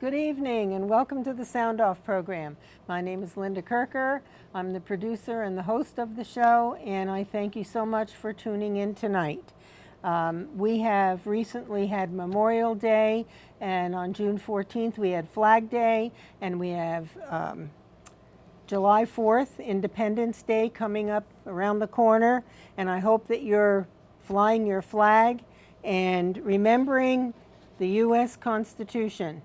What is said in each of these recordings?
Good evening and welcome to the Sound Off program. My name is Linda Kirker. I'm the producer and the host of the show, and I thank you so much for tuning in tonight. We have recently had Memorial Day, and on June 14th we had Flag Day, and we have July 4th, Independence Day, coming up around the corner, and I hope that you're flying your flag and remembering the U.S. Constitution.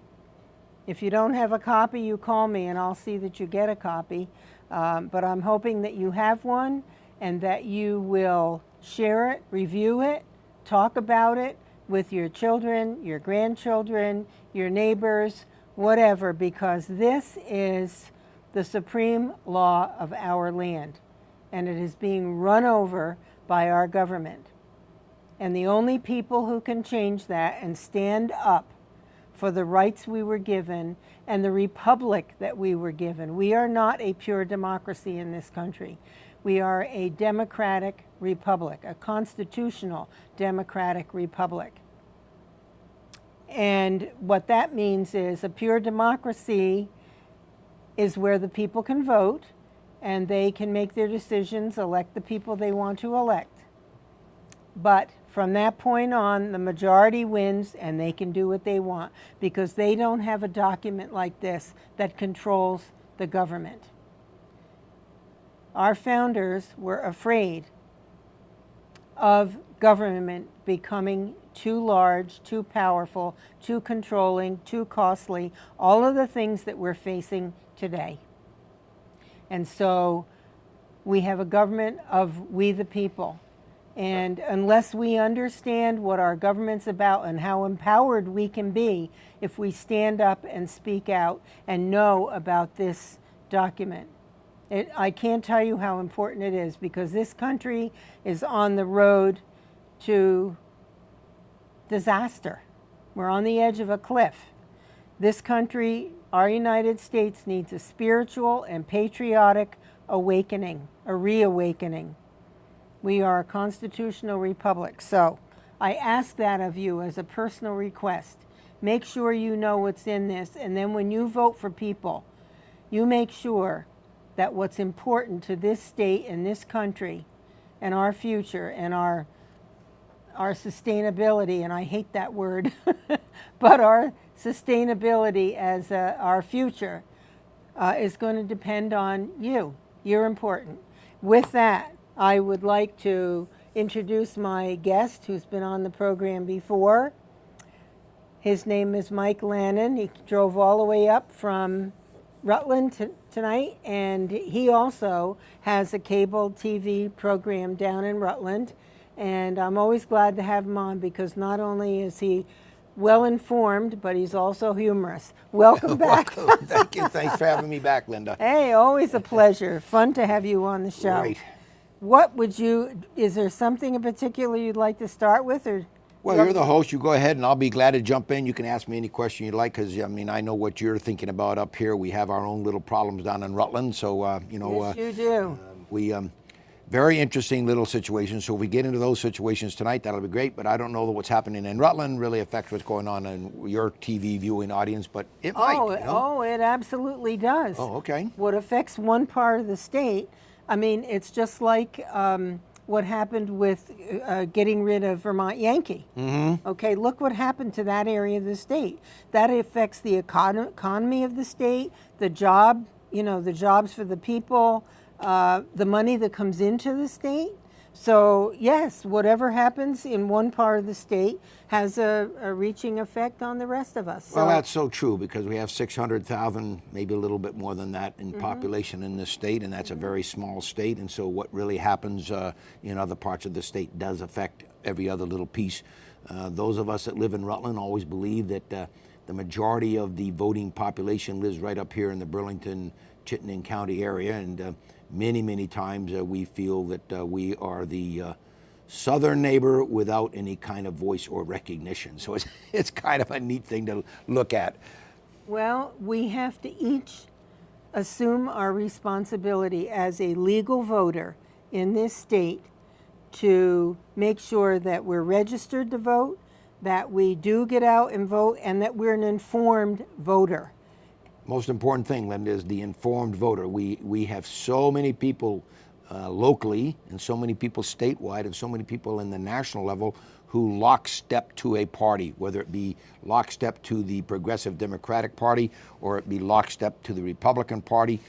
If you don't have a copy, you call me and I'll see that you get a copy. But I'm hoping that you have one and that you will share it, review it, talk about it with your children, your grandchildren, your neighbors, whatever, because this is the supreme law of our land, and it is being run over by our government. And the only people who can change that and stand up for the rights we were given and the republic that we were given. We are not a pure democracy in this country. We are a democratic republic, a constitutional democratic republic. And what that means is a pure democracy is where the people can vote and they can make their decisions, elect the people they want to elect. But from that point on, the majority wins and they can do what they want because they don't have a document like this that controls the government. Our founders were afraid of government becoming too large, too powerful, too controlling, too costly, all of the things that we're facing today. And so we have a government of we the people. And unless we understand what our government's about and how empowered we can be if we stand up and speak out and know about this document, I can't tell you how important it is because this country is on the road to disaster. We're on the edge of a cliff. This country, our United States, needs a spiritual and patriotic awakening, a reawakening. We are a constitutional republic, so I ask that of you as a personal request. Make sure you know what's in this, and then when you vote for people, you make sure that what's important to this state and this country and our future and our sustainability, and I hate that word, but our sustainability as our future is going to depend on you. You're important. With that, I would like to introduce my guest who's been on the program before. His name is Michael Lannon. He drove all the way up from Rutland tonight, and he also has a cable TV program down in Rutland. And I'm always glad to have him on because not only is he well-informed, but he's also humorous. Welcome back. Welcome. Thank you. Thanks for having me back, Linda. Hey, always a pleasure. Fun to have you on the show. Great. Is there something in particular you'd like to start with? Or Well, you're the host. You go ahead, and I'll be glad to jump in. You can ask me any question you'd like, because I know what you're thinking about up here. We have our own little problems down in Rutland, so Yes, you do. We very interesting little situations. So if we get into those situations tonight, that'll be great. But I don't know that what's happening in Rutland really affects what's going on in your TV viewing audience, but it might. Oh, it absolutely does. Oh, okay. What affects one part of the state, it's just like what happened with getting rid of Vermont Yankee. Mm-hmm. Okay, look what happened to that area of the state. That affects the economy of the state, the jobs for the people, the money that comes into the state. So yes, whatever happens in one part of the state has a reaching effect on the rest of us. Well, that's so true, because we have 600,000, maybe a little bit more than that in population in this state, and that's a very small state. And so what really happens in other parts of the state does affect every other little piece. Those of us that live in Rutland always believe that the majority of the voting population lives right up here in the Burlington, Chittenden County area, and many times we feel that we are the southern neighbor without any kind of voice or recognition. So it's kind of a neat thing to look at. Well, we have to each assume our responsibility as a legal voter in this state to make sure that we're registered to vote, that we do get out and vote, and that we're an informed voter. Most important thing, Linda, is the informed voter. We have so many people locally, and so many people statewide, and so many people in the national level who lockstep to a party, whether it be lockstep to the Progressive Democratic Party or it be lockstep to the Republican Party.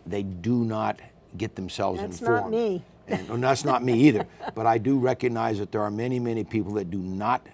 They do not get themselves informed. That's not me. And that's not me either. But I do recognize that there are many, many people that do not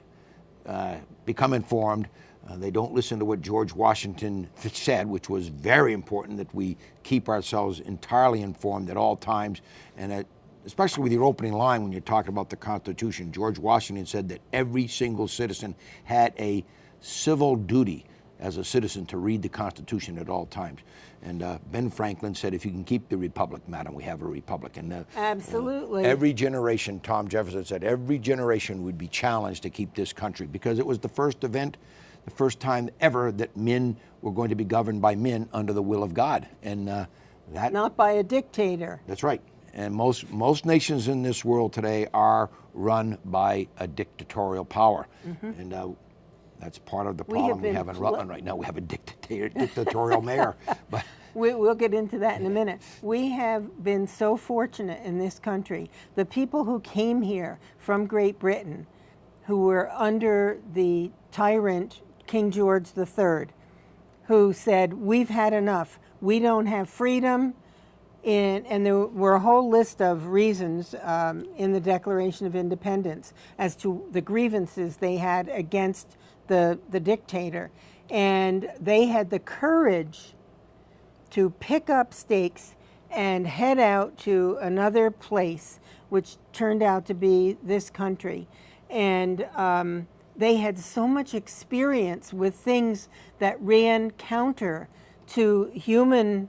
become informed. They don't listen to what George Washington said, which was very important, that we keep ourselves entirely informed at all times. And especially with your opening line when you're talking about the Constitution, George Washington said that every single citizen had a civil duty as a citizen to read the Constitution at all times. And Ben Franklin said, if you can keep the republic, madam, we have a republic. And absolutely. Every generation, Tom Jefferson said, every generation would be challenged to keep this country, because it was the first event, the first time ever that men were going to be governed by men under the will of God. And that, not by a dictator. That's right. And most nations in this world today are run by a dictatorial power. And that's part of the problem we have in Rutland right now. We have a dictatorial mayor. But we'll get into that in a minute. We have been so fortunate in this country. The people who came here from Great Britain, who were under the tyrant King George III, who said, we've had enough. We don't have freedom. And there were a whole list of reasons in the Declaration of Independence as to the grievances they had against the dictator. And they had the courage to pick up stakes and head out to another place, which turned out to be this country. And they had so much experience with things that ran counter to human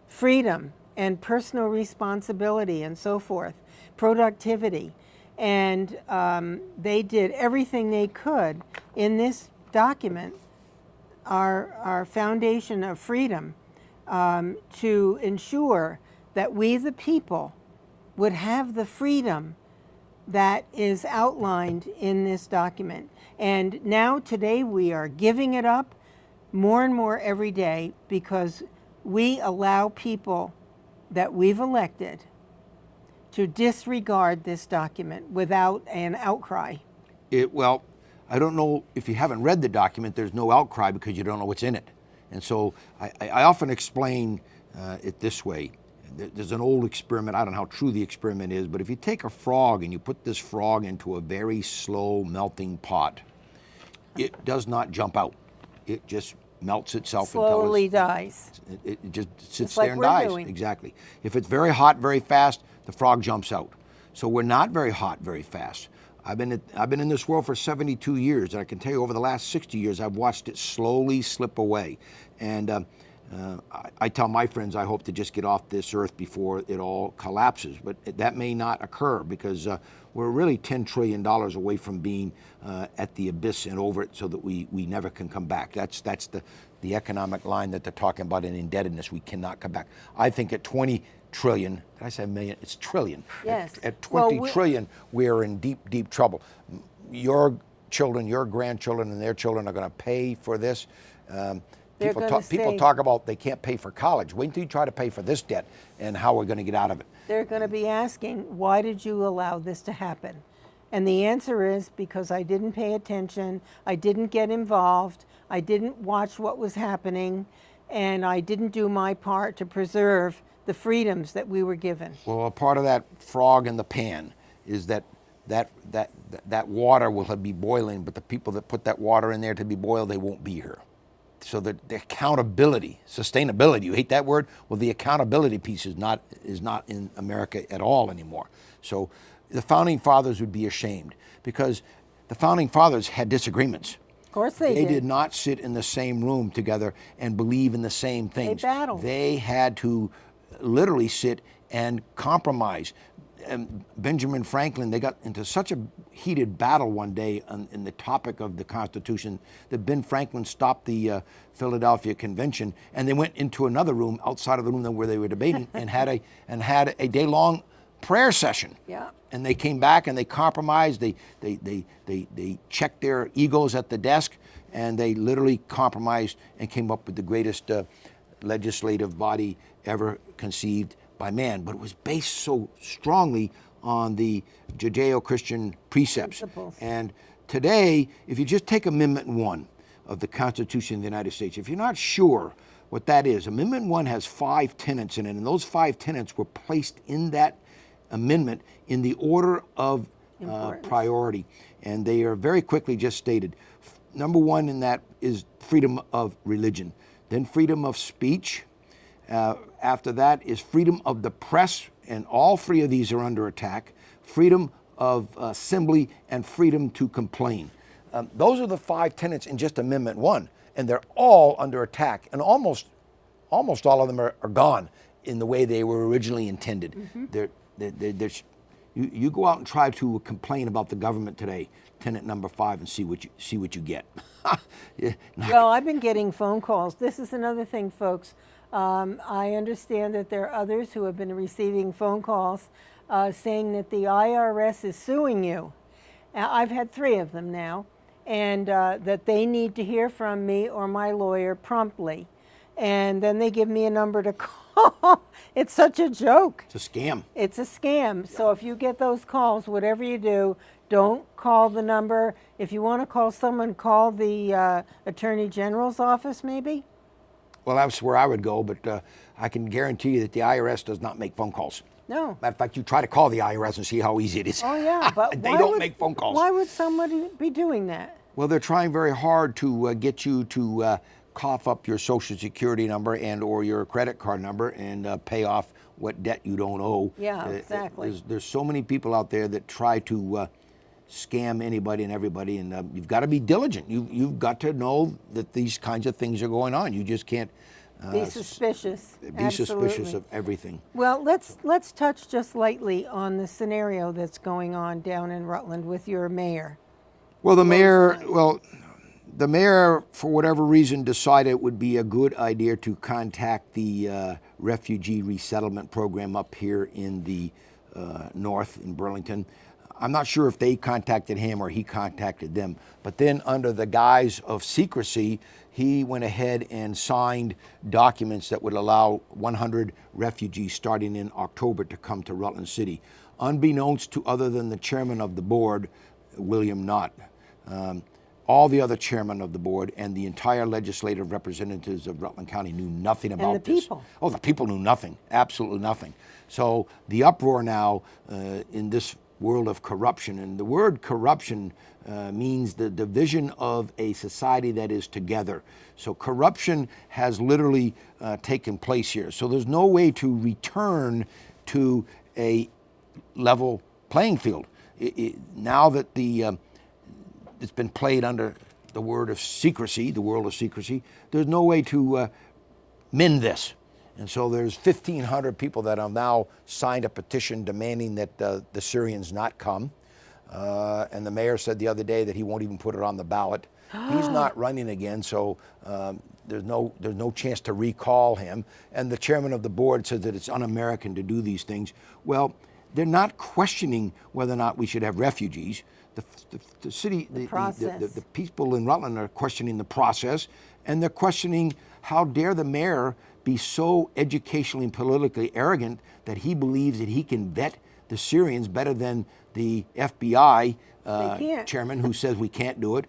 freedom and personal responsibility and so forth, productivity. And they did everything they could in this document, our foundation of freedom, to ensure that we, the people, would have the freedom that is outlined in this document. And now, today, we are giving it up more and more every day, because we allow people that we've elected to disregard this document without an outcry. Well, I don't know if you haven't read the document, there's no outcry because you don't know what's in it. And so I often explain it this way. There's an old experiment, I don't know how true the experiment is, but if you take a frog and you put this frog into a very slow melting pot, it does not jump out. It just melts itself slowly dies. It just sits like there and dies. Doing. Exactly. If it's very hot, very fast, the frog jumps out. So we're not very hot, very fast. I've been in this world for 72 years, and I can tell you over the last 60 years, I've watched it slowly slip away. And I tell my friends I hope to just get off this earth before it all collapses, but that may not occur, because we're really $10 trillion away from being at the abyss and over it, so that we never can come back. That's the economic line that they're talking about in indebtedness. We cannot come back. I think at 20 trillion, did I say million? It's trillion. Yes. At 20 trillion, we're in deep, deep trouble. Your children, your grandchildren, and their children are going to pay for this. People talk about they can't pay for college. Wait until you try to pay for this debt and how we're going to get out of it. They're going to be asking, why did you allow this to happen? And the answer is, because I didn't pay attention, I didn't get involved, I didn't watch what was happening, and I didn't do my part to preserve the freedoms that we were given. Well, a part of that frog in the pan is that water will be boiling, but the people that put that water in there to be boiled, they won't be here. So the accountability, sustainability, you hate that word? Well, the accountability piece is not in America at all anymore. So the Founding Fathers would be ashamed, because the Founding Fathers had disagreements. Of course they did. They did not sit in the same room together and believe in the same things. They battled. They had to literally sit and compromise. And Benjamin Franklin, they got into such a heated battle one day in the topic of the Constitution that Ben Franklin stopped the Philadelphia Convention, and they went into another room outside of the room where they were debating and had a day-long prayer session. Yeah. And they came back and they compromised. They checked their egos at the desk, and they literally compromised and came up with the greatest legislative body ever conceived by man. But it was based so strongly on the Judeo-Christian precepts. Principles. And today, if you just take Amendment 1 of the Constitution of the United States, if you're not sure what that is, Amendment 1 has 5 tenets in it, and those 5 tenets were placed in that amendment in the order of priority, and they are very quickly just stated. Number 1 in that is freedom of religion, then freedom of speech. After that is freedom of the press, and all 3 of these are under attack. Freedom of assembly and freedom to complain. Those are the 5 tenets in just Amendment 1, and they're all under attack, and almost all of them are gone in the way they were originally intended. You go out and try to complain about the government today, tenet number 5, and see what you get. Well, I've been getting phone calls. This is another thing, folks. I understand that there are others who have been receiving phone calls saying that the IRS is suing you. I've had 3 of them now, and that they need to hear from me or my lawyer promptly. And then they give me a number to call. It's such a joke. It's a scam. It's a scam. So if you get those calls, whatever you do, don't call the number. If you want to call someone, call the Attorney General's office, maybe. Well, that's where I would go, but I can guarantee you that the IRS does not make phone calls. No. Matter of fact, you try to call the IRS and see how easy it is. Oh, yeah, but they don't make phone calls. Why would somebody be doing that? Well, they're trying very hard to get you to cough up your Social Security number and or your credit card number and pay off what debt you don't owe. Yeah, exactly. There's so many people out there that try to scam anybody and everybody, and you've got to be diligent. You've got to know that these kinds of things are going on. You just can't be suspicious. Be suspicious of everything. Well, let's touch just lightly on the scenario that's going on down in Rutland with your mayor. Well, the mayor, for whatever reason, decided it would be a good idea to contact the refugee resettlement program up here in the north in Burlington. I'm not sure if they contacted him or he contacted them, but then under the guise of secrecy, he went ahead and signed documents that would allow 100 refugees starting in October to come to Rutland City, unbeknownst to other than the chairman of the board, William Knott. All the other chairmen of the board and the entire legislative representatives of Rutland County knew nothing about and the this. People. Oh, the people knew nothing, absolutely nothing. So the uproar now in this world of corruption, and the word corruption means the division of a society that is together. So corruption has literally taken place here. So there's no way to return to a level playing field. Now that it's been played under the word of secrecy, the world of secrecy, there's no way to mend this. And so there's 1,500 people that have now signed a petition demanding that the Syrians not come. And the mayor said the other day that he won't even put it on the ballot. He's not running again, so there's no chance to recall him. And the chairman of the board says that it's un-American to do these things. Well, they're not questioning whether or not we should have refugees. The city, the people in Rutland are questioning the process, and they're questioning how dare the mayor be so educationally and politically arrogant that he believes that he can vet the Syrians better than the FBI chairman who says we can't do it.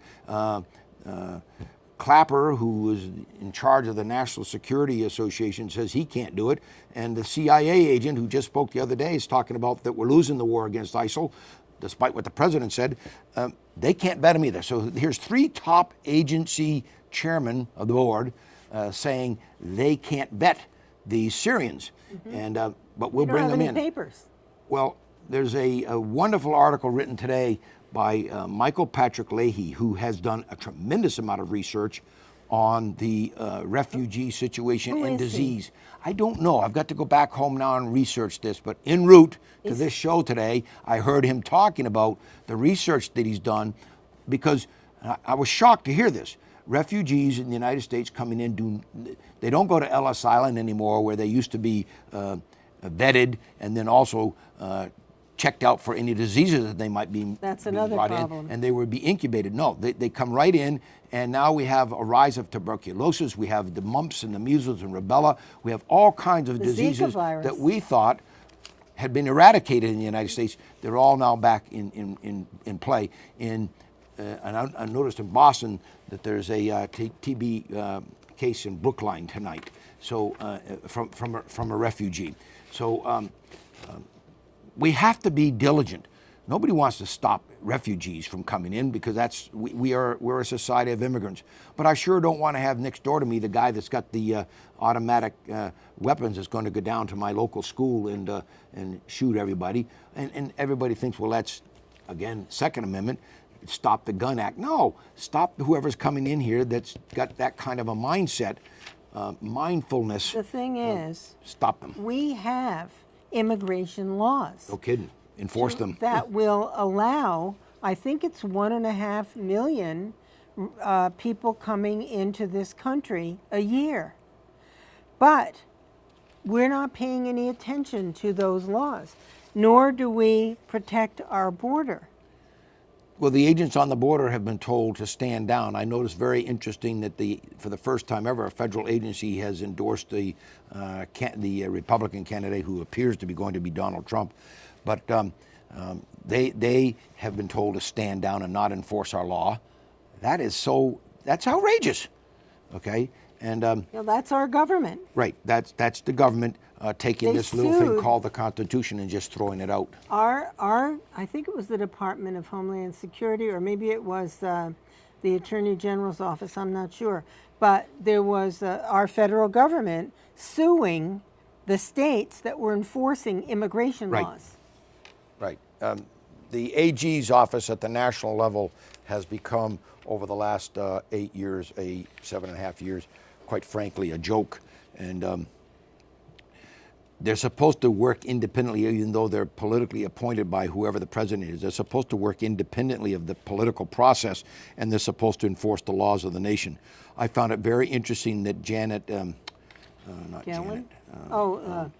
Clapper, who is in charge of the National Security Association, says he can't do it. And the CIA agent who just spoke the other day is talking about that we're losing the war against ISIL, despite what the president said. They can't vet him either. So here's 3 top agency chairmen of the board saying they can't vet these Syrians. And but we'll bring them in. Papers. Well, there's a wonderful article written today by Michael Patrick Leahy, who has done a tremendous amount of research on the refugee situation and disease. I don't know. I've got to go back home now and research this, but en route to this show today, I heard him talking about the research that he's done, because I was shocked to hear this. Refugees in the United States coming in, they don't go to Ellis Island anymore, where they used to be vetted, and then also checked out for any diseases that they might be That's being another brought problem. in, and they would be incubated. No, they come right in, and now we have a rise of tuberculosis. We have the mumps and the measles and rubella. We have all kinds of The Zika diseases virus. that we thought had been eradicated in the United States. They're all now back in play. And I noticed in Boston that there's a TB case in Brookline tonight. So from a refugee. So we have to be diligent. Nobody wants to stop refugees from coming in because we're a society of immigrants. But I sure don't want to have next door to me the guy that's got the automatic weapons that's going to go down to my local school and shoot everybody. And everybody thinks, well, that's, again, Second Amendment, Stop the Gun Act. No, stop whoever's coming in here that's got that kind of a mindset, mindfulness. The thing is, stop them. we have immigration laws. No kidding. Enforce them. That will allow, I think it's 1.5 million people coming into this country a year. But we're not paying any attention to those laws, nor do we protect our border. Well, the agents on the border have been told to stand down. I noticed very interesting that for the first time ever, a federal agency has endorsed the Republican candidate who appears to be going to be Donald Trump. But they have been told to stand down and not enforce our law. That's outrageous. Okay, and That's our government. right, that's the government taking They this little thing sued- called the Constitution and just throwing it out. I think it was the Department of Homeland Security, or maybe it was the Attorney General's office, I'm not sure. But there was our federal government suing the states that were enforcing immigration Right. laws. Right. The AG's office at the national level has become, over the last 8 years, 7.5 years, quite frankly, a joke. And they're supposed to work independently, even though they're politically appointed by whoever the president is. They're supposed to work independently of the political process, and they're supposed to enforce the laws of the nation. I found it very interesting that Janet, not Gellin? Janet,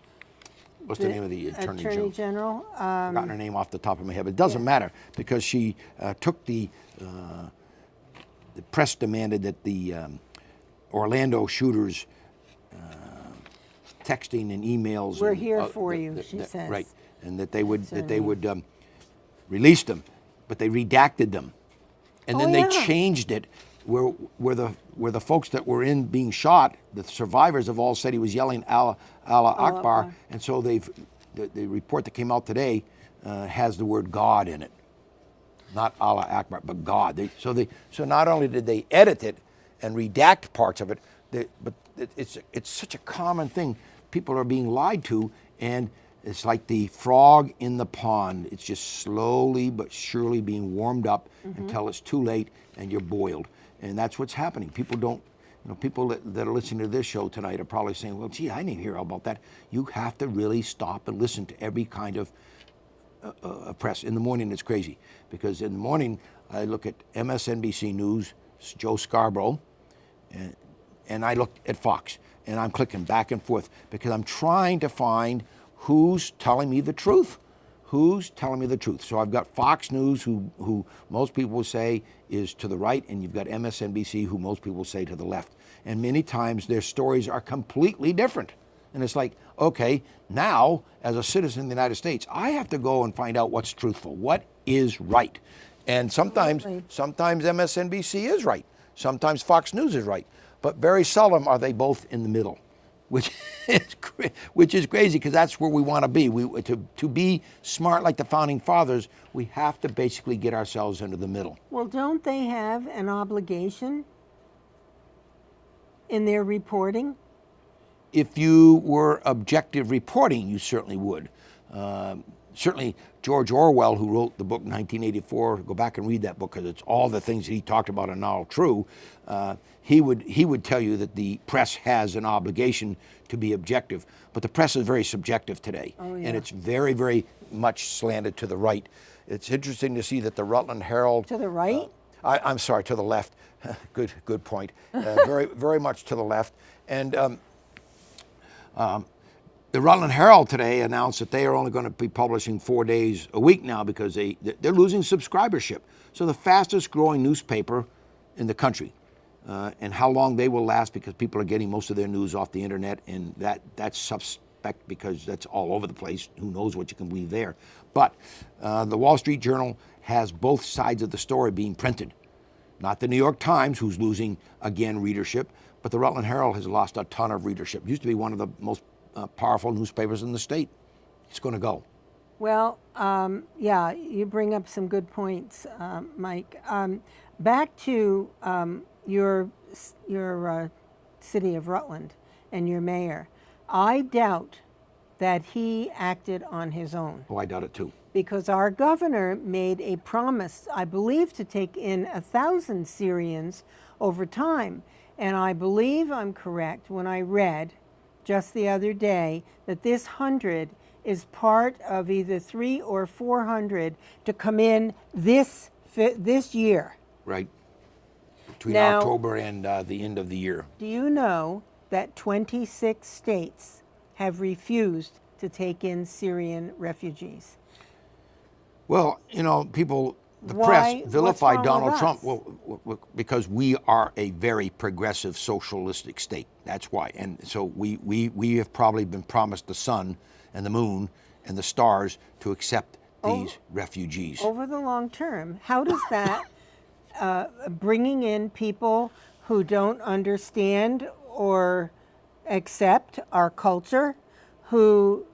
what's the name of the Attorney General? I've forgotten her name off the top of my head, but it doesn't matter because she took the press demanded that the Orlando shooters texting and emails. We're here for you, she says. Right, and that they would release them, but they redacted them, and then they changed it where the folks that were in being shot, the survivors have all said he was yelling Allah Akbar, and so the report that came out today has the word God in it, not Allah Akbar, but God. So not only did they edit it and redact parts of it, but it's such a common thing. People are being lied to, and it's like the frog in the pond. It's just slowly but surely being warmed up until it's too late and you're boiled. And that's what's happening. People don't, people that are listening to this show tonight are probably saying, well, gee, I didn't hear about that. You have to really stop and listen to every kind of press. In the morning, it's crazy, because in the morning, I look at MSNBC News, Joe Scarborough, and I look at Fox, and I'm clicking back and forth because I'm trying to find who's telling me the truth. Who's telling me the truth? So I've got Fox News, who most people will say is to the right, and you've got MSNBC, who most people say to the left. And many times their stories are completely different. And it's like, okay, now as a citizen of the United States, I have to go and find out what's truthful, what is right. And sometimes MSNBC is right. Sometimes Fox News is right. But very seldom are they both in the middle, which is crazy, because that's where we want to be. To be smart like the Founding Fathers, we have to basically get ourselves into the middle. Well, don't they have an obligation in their reporting? If you were objective reporting, you certainly would. Certainly George Orwell, who wrote the book 1984, go back and read that book, because it's all the things that he talked about are now true. He would tell you that the press has an obligation to be objective, but the press is very subjective today, and it's very, very much slanted to the right. It's interesting to see that the Rutland Herald... To the right? I'm sorry, to the left. Good point. Very, very much to the left. And The Rutland Herald today announced that they are only going to be publishing 4 days a week now because they're losing subscribership. So the fastest growing newspaper in the country, and how long they will last because people are getting most of their news off the internet, and that's suspect because that's all over the place. Who knows what you can believe there. But the Wall Street Journal has both sides of the story being printed. Not the New York Times, who's losing, again, readership, but the Rutland Herald has lost a ton of readership. It used to be one of the most powerful newspapers in the state. It's going to go. Well, yeah, you bring up some good points, Mike. Back to your city of Rutland and your mayor. I doubt that he acted on his own. Oh, I doubt it too. Because our governor made a promise, I believe, to take in 1,000 Syrians over time. And I believe I'm correct when I read just the other day that this 100 is part of either 300 or 400 to come in this year. Right. Between now, October and the end of the year. Do you know that 26 states have refused to take in Syrian refugees? Well, you know, people, the Why? press vilify What's wrong Donald with Trump. us? Well, because we are a very progressive socialistic state. That's why. And so we have probably been promised the sun and the moon and the stars to accept these refugees. Over the long term, how does that, bringing in people who don't understand or accept our culture, who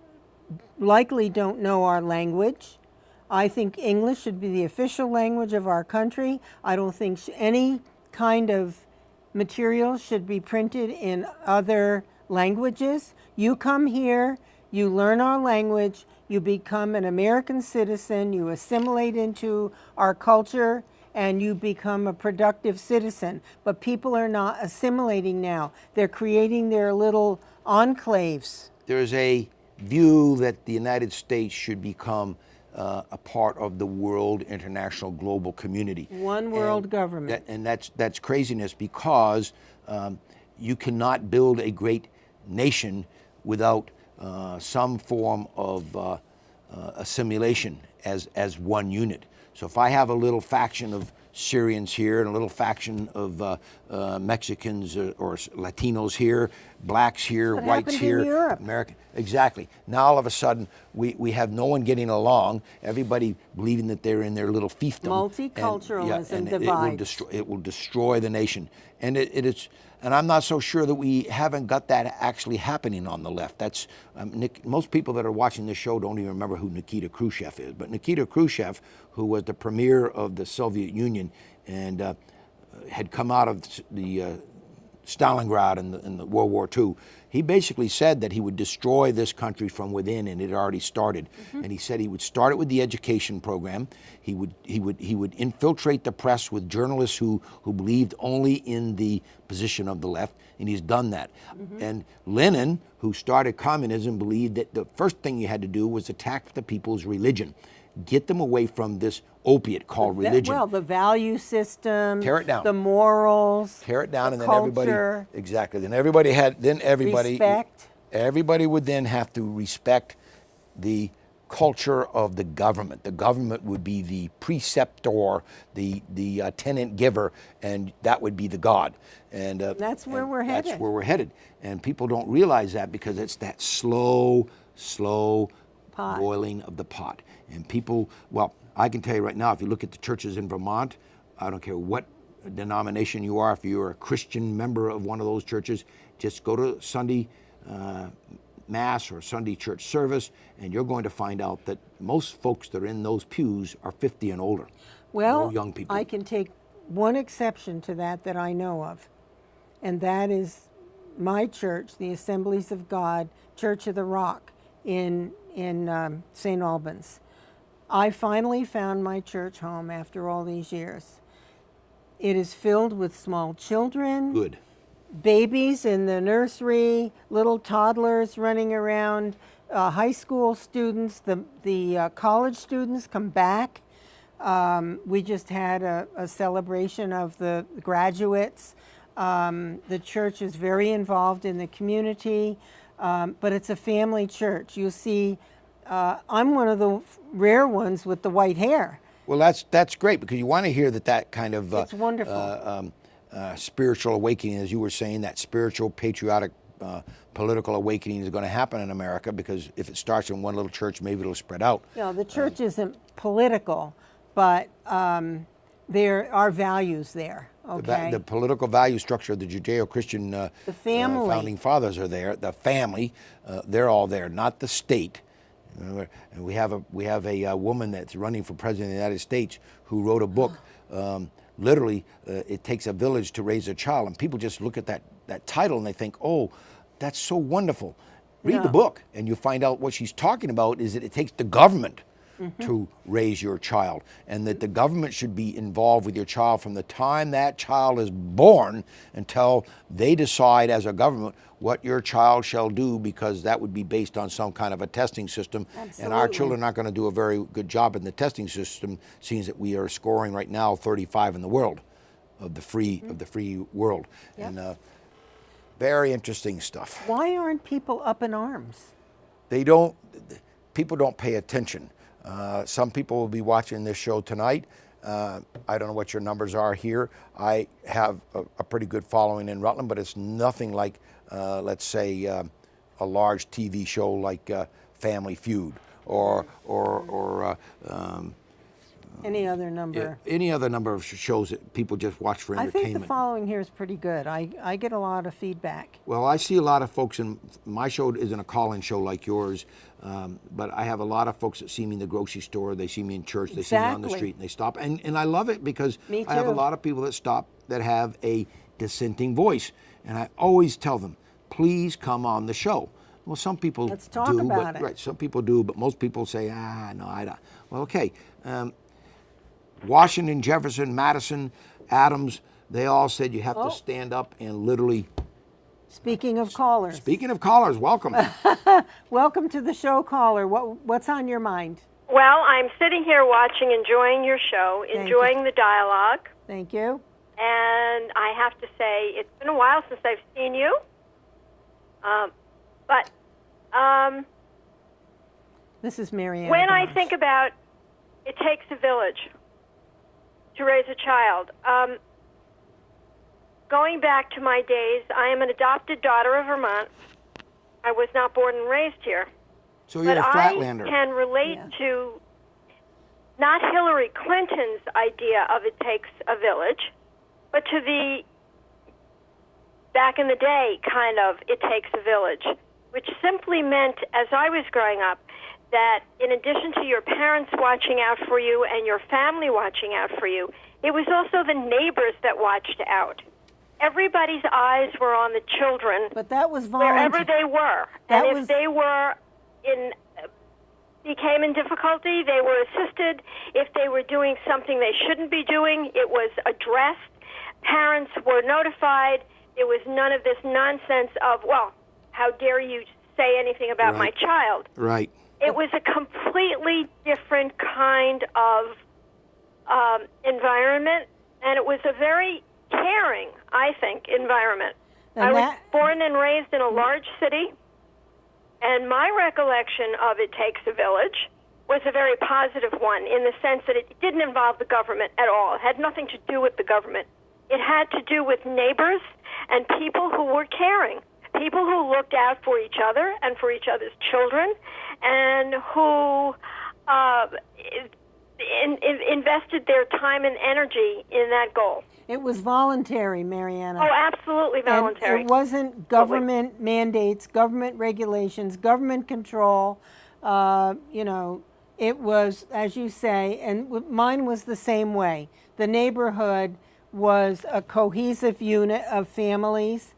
likely don't know our language. I think English should be the official language of our country. I don't think any kind of material should be printed in other languages. You come here, you learn our language, you become an American citizen, you assimilate into our culture, and you become a productive citizen. But people are not assimilating now. They're creating their little enclaves. There's a view that the United States should become a part of the world, international, global community. One world government. And that's craziness because you cannot build a great nation without some form of assimilation as one unit. So if I have a little faction of Syrians here and a little faction of Mexicans or Latinos here, blacks here, what whites happened here, in Europe. American. Exactly. Now all of a sudden we have no one getting along. Everybody believing that they're in their little fiefdom. Multiculturalism divides. It will destroy the nation. And and I'm not so sure that we haven't got that actually happening on the left. That's most people that are watching this show don't even remember who Nikita Khrushchev is. But Nikita Khrushchev, who was the premier of the Soviet Union and had come out of the Stalingrad in the World War II, he basically said that he would destroy this country from within, and it had already started. Mm-hmm. And he said he would start it with the education program. He would infiltrate the press with journalists who believed only in the position of the left, and he's done that. Mm-hmm. And Lenin, who started communism, believed that the first thing you had to do was attack the people's religion. Get them away from this opiate called religion. Well, the value system, tear it down. The morals, tear it down, and then culture, everybody exactly. Then everybody respect. Everybody would then have to respect the culture of the government. The government would be the preceptor, the tenant giver, and that would be the God. And that's where we're headed. That's where we're headed. And people don't realize that because it's that slow boiling of the pot. And people, well, I can tell you right now, if you look at the churches in Vermont, I don't care what denomination you are, if you're a Christian member of one of those churches, just go to Sunday Mass or Sunday church service, and you're going to find out that most folks that are in those pews are 50 and older. Well, no young people. I can take one exception to that I know of, and that is my church, the Assemblies of God, Church of the Rock in St. Albans. I finally found my church home after all these years. It is filled with small children. Good. Babies in the nursery, little toddlers running around, high school students, the college students come back. We just had a celebration of the graduates. The church is very involved in the community. but it's a family church. You'll see, I'm one of the rare ones with the white hair. Well, that's great, because you want to hear that kind of It's wonderful. spiritual awakening, as you were saying, that spiritual, patriotic, political awakening is going to happen in America, because if it starts in one little church, maybe it'll spread out. You know, the church isn't political, but there are values there. Okay. The political value structure of the Judeo-Christian The family. founding fathers are there. The family, they're all there, not the state. And we have a woman that's running for president of the United States who wrote a book. Literally, it takes a village to raise a child, and people just look at that title and they think, oh, that's so wonderful. Read the book, and you find out what she's talking about is that it takes the government to raise your child, and that the government should be involved with your child from the time that child is born until they decide as a government what your child shall do, because that would be based on some kind of a testing system. Absolutely. And our children are not going to do a very good job in the testing system, seeing that we are scoring right now 35 in the world of the free world. Yep. And very interesting stuff. Why aren't people up in arms? People don't pay attention. Some people will be watching this show tonight. I don't know what your numbers are here. I have a pretty good following in Rutland, but it's nothing like, let's say, a large TV show like Family Feud or Any other number? any other number of shows that people just watch for I entertainment. think the following here is pretty good. I get a lot of feedback. Well, I see a lot of folks, in my show isn't a call-in show like yours, but I have a lot of folks that see me in the grocery store, they see me in church, they see me on the Exactly. street, and they stop. And I love it, because Me I have a too. lot of people that stop that have a dissenting voice. And I always tell them, please come on the show. Well, some people Let's talk do, about but, it. right, some people do, but most people say, no, I don't. Well, okay. Washington, Jefferson, Madison, Adams, they all said you have to stand up and literally. Speaking of callers. Speaking of callers, welcome. Welcome to the show, caller. What's on your mind? Well, I'm sitting here watching, enjoying your show, enjoying the dialogue, Thank you. and I have to say it's been a while since I've seen you. But This is Marianne. when I think about it takes a village to raise a child, going back to my days, I am an adopted daughter of Vermont. I was not born and raised here. So you're But a Flatlander. I can relate to not Hillary Clinton's idea of it takes a village, but to the back in the day kind of it takes a village, which simply meant, as I was growing up, that in addition to your parents watching out for you and your family watching out for you, it was also the neighbors that watched out. Everybody's eyes were on the children, But that was wherever they were. That And was- if they were became in difficulty, they were assisted. If they were doing something they shouldn't be doing, it was addressed. Parents were notified. There was none of this nonsense of, well, how dare you say anything about my child? Right. It was a completely different kind of environment, and it was a very caring, I think, environment. And I was that- born and raised in a large city, and my recollection of It Takes a Village was a very positive one in the sense that it didn't involve the government at all. It had nothing to do with the government. It had to do with neighbors and people who were caring, people who looked out for each other and for each other's children, and who invested their time and energy in that goal. It was voluntary, Mariana. Oh, absolutely voluntary. And it wasn't government mandates, government regulations, government control. It was, as you say, and mine was the same way. The neighborhood was a cohesive unit of families,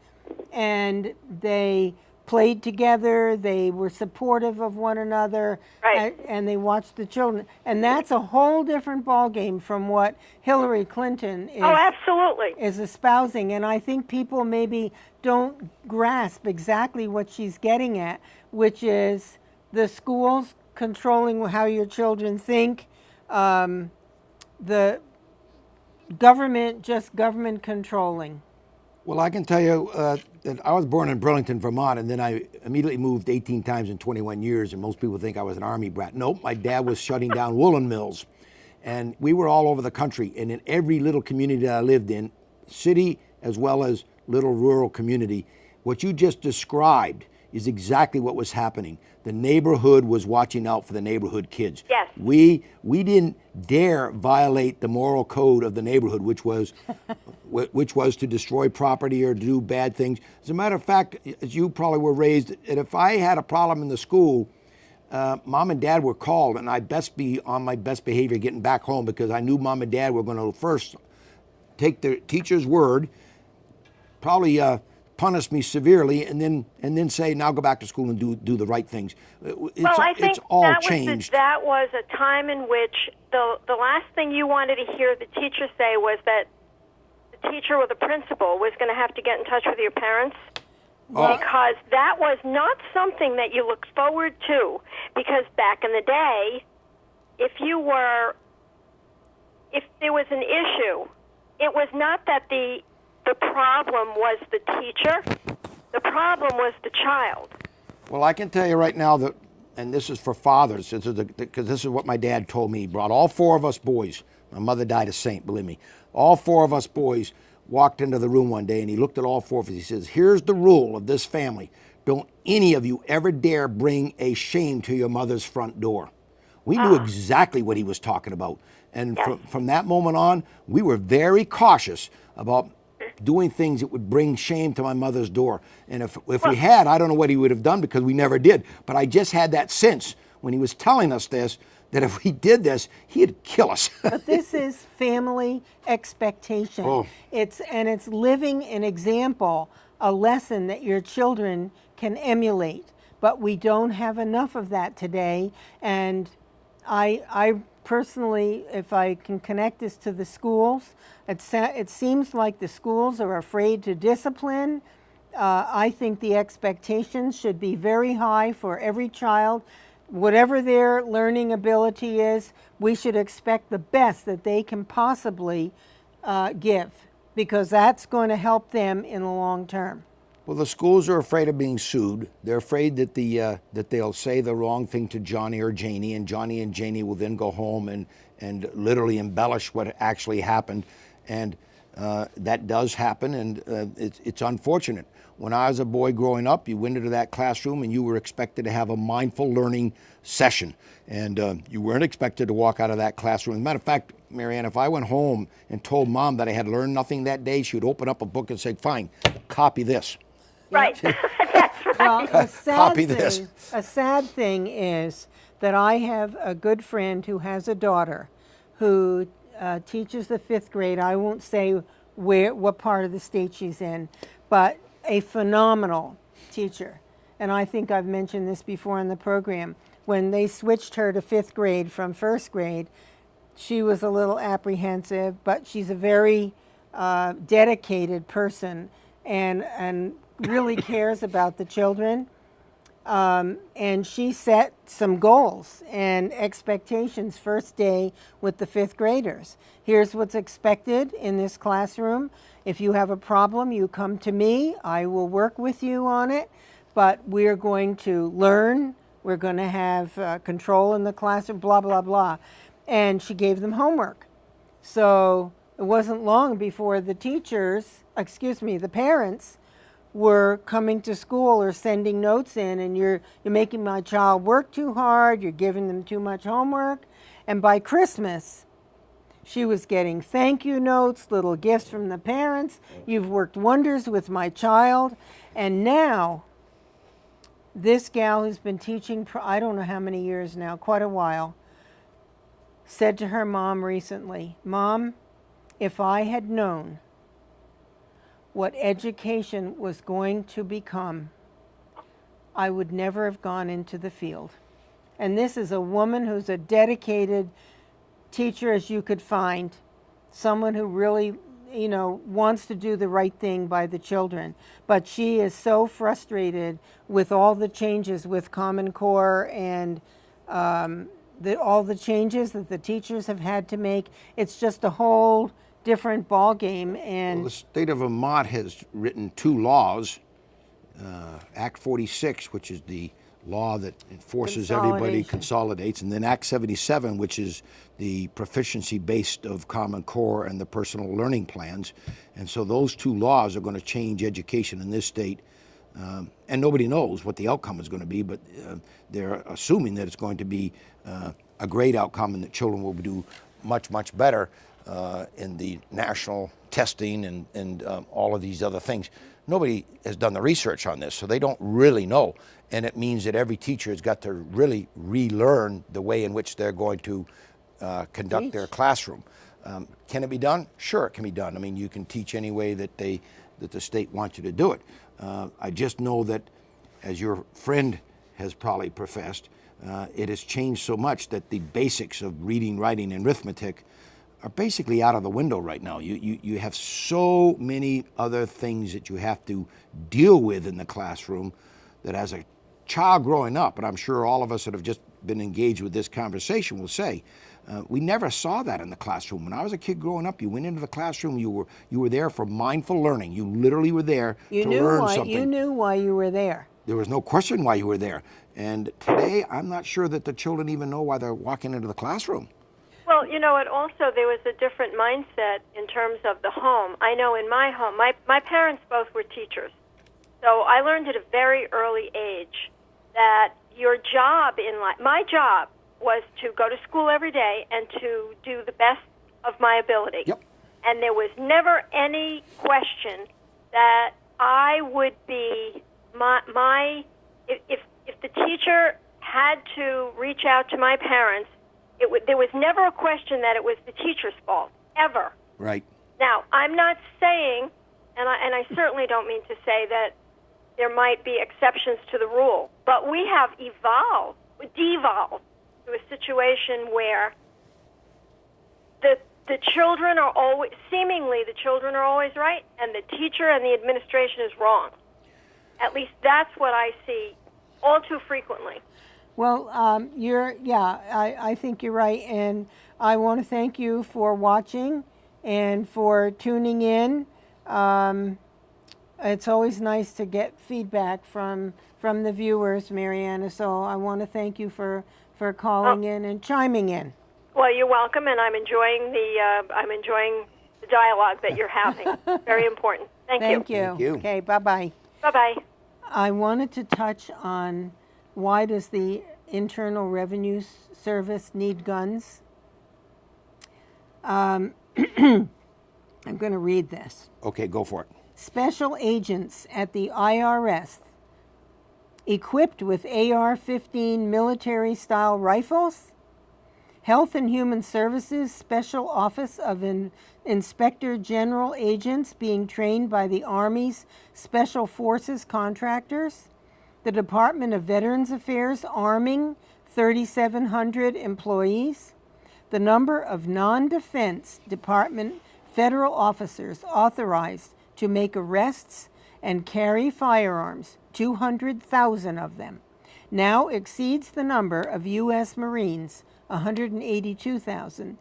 and they played together, they were supportive of one another, Right. and they watched the children. And that's a whole different ballgame from what Hillary Clinton is. Oh, absolutely. Is espousing, and I think people maybe don't grasp exactly what she's getting at, which is the schools controlling how your children think, the government controlling. Well, I can tell you that I was born in Burlington, Vermont, and then I immediately moved 18 times in 21 years, and most people think I was an Army brat. Nope, my dad was shutting down woolen mills, and we were all over the country, and in every little community that I lived in, city as well as little rural community, what you just described is exactly what was happening. The neighborhood was watching out for the neighborhood kids. Yes. We didn't dare violate the moral code of the neighborhood, which was to destroy property or to do bad things. As a matter of fact, as you probably were raised, and if I had a problem in the school, mom and dad were called, and I'd best be on my best behavior getting back home, because I knew mom and dad were going to first take the teacher's word, probably punish me severely, and then say, now go back to school and do the right things. I think it's all that changed. That was a time in which the last thing you wanted to hear the teacher say was that the teacher or the principal was going to have to get in touch with your parents. Because that was not something that you looked forward to. Because back in the day, if there was an issue, it was not that the problem was the teacher. The problem was the child. Well, I can tell you right now that, and this is for fathers, because this is what my dad told me. He brought all four of us boys. My mother died a saint, believe me. All four of us boys walked into the room one day, and he looked at all four of us. He says, here's the rule of this family. Don't any of you ever dare bring a shame to your mother's front door. We knew exactly what he was talking about. And from that moment on, we were very cautious about doing things that would bring shame to my mother's door. And if we had, I don't know what he would have done, because we never did. But I just had that sense when he was telling us this, that if we did this, he'd kill us. But this is family expectation. Oh. It's living an example, a lesson that your children can emulate. But we don't have enough of that today. And I personally, if I can connect this to the schools, it seems like the schools are afraid to discipline. I think the expectations should be very high for every child. Whatever their learning ability is, we should expect the best that they can possibly give, because that's going to help them in the long term. Well, the schools are afraid of being sued. They're afraid that that they'll say the wrong thing to Johnny or Janie, and Johnny and Janie will then go home and literally embellish what actually happened. And that does happen, and it's unfortunate. When I was a boy growing up, you went into that classroom and you were expected to have a mindful learning session. And you weren't expected to walk out of that classroom. As a matter of fact, Marianne, if I went home and told Mom that I had learned nothing that day, she would open up a book and say, fine, copy this. Right. That's right. Well, Copy this. A sad thing is that I have a good friend who has a daughter who teaches the 5th grade. I won't say what part of the state she's in, but a phenomenal teacher. And I think I've mentioned this before in the program. When they switched her to 5th grade from 1st grade, she was a little apprehensive, but she's a very dedicated person and really cares about the children. And she set some goals and expectations first day with the 5th graders. Here's what's expected in this classroom. If you have a problem, you come to me. I will work with you on it, but we're going to learn. We're going to have control in the classroom, blah, blah, blah. And she gave them homework. So it wasn't long before the the parents were coming to school or sending notes in, and you're making my child work too hard, you're giving them too much homework. And by Christmas, she was getting thank you notes, little gifts from the parents. You've worked wonders with my child. And now, this gal who's been teaching, I don't know how many years now, quite a while, said to her mom recently, Mom, if I had known what education was going to become, I would never have gone into the field. And this is a woman who's a dedicated teacher as you could find, someone who really, wants to do the right thing by the children. But she is so frustrated with all the changes with Common Core and all the changes that the teachers have had to make. It's just a whole different ball game. Well, And the state of Vermont has written 2 laws, Act 46, which is the law that enforces everybody, consolidates, and then Act 77, which is the proficiency-based of Common Core and the personal learning plans. And so those 2 laws are going to change education in this state. And nobody knows what the outcome is going to be, but they're assuming that it's going to be a great outcome and that children will do much, much better in the national testing and all of these other things. Nobody has done the research on this, so they don't really know. And it means that every teacher has got to really relearn the way in which they're going to conduct their classroom. Can it be done? Sure, it can be done. I mean, you can teach any way that the state wants you to do it. I just know that, as your friend has probably professed, it has changed so much that the basics of reading, writing, and arithmetic are basically out of the window right now. You have so many other things that you have to deal with in the classroom that as a child growing up, and I'm sure all of us that have just been engaged with this conversation will say, we never saw that in the classroom. When I was a kid growing up, you went into the classroom, you were there for mindful learning. You literally were there to learn something. You knew why you were there. There was no question why you were there. And today, I'm not sure that the children even know why they're walking into the classroom. Well, you know, also there was a different mindset in terms of the home. I know in my home, my parents both were teachers. So I learned at a very early age that your job in life, my job was to go to school every day and to do the best of my ability. Yep. And there was never any question that I would be if the teacher had to reach out to my parents, there was never a question that it was the teacher's fault, ever. Right. Now, I'm not saying, and I certainly don't mean to say that there might be exceptions to the rule, but we have devolved to a situation where the children are always, seemingly the children are always right, and the teacher and the administration is wrong. At least that's what I see all too frequently. Well, I think you're right, and I want to thank you for watching and for tuning in. It's always nice to get feedback from the viewers, Mariana, so I want to thank you for calling in and chiming in. Well, you're welcome, and I'm enjoying the dialogue that you're having. Very important. Thank you. Thank you. Okay, bye-bye. Bye-bye. I wanted to touch on why does the Internal Revenue Service need guns? I'm going to read this. Okay, go for it. Special agents at the IRS equipped with AR-15 military-style rifles. Health and Human Services Special Office of Inspector General agents being trained by the Army's Special Forces contractors. The Department of Veterans Affairs arming 3,700 employees. The number of non-defense department federal officers authorized to make arrests and carry firearms, 200,000 of them, now exceeds the number of U.S. Marines, 182,000.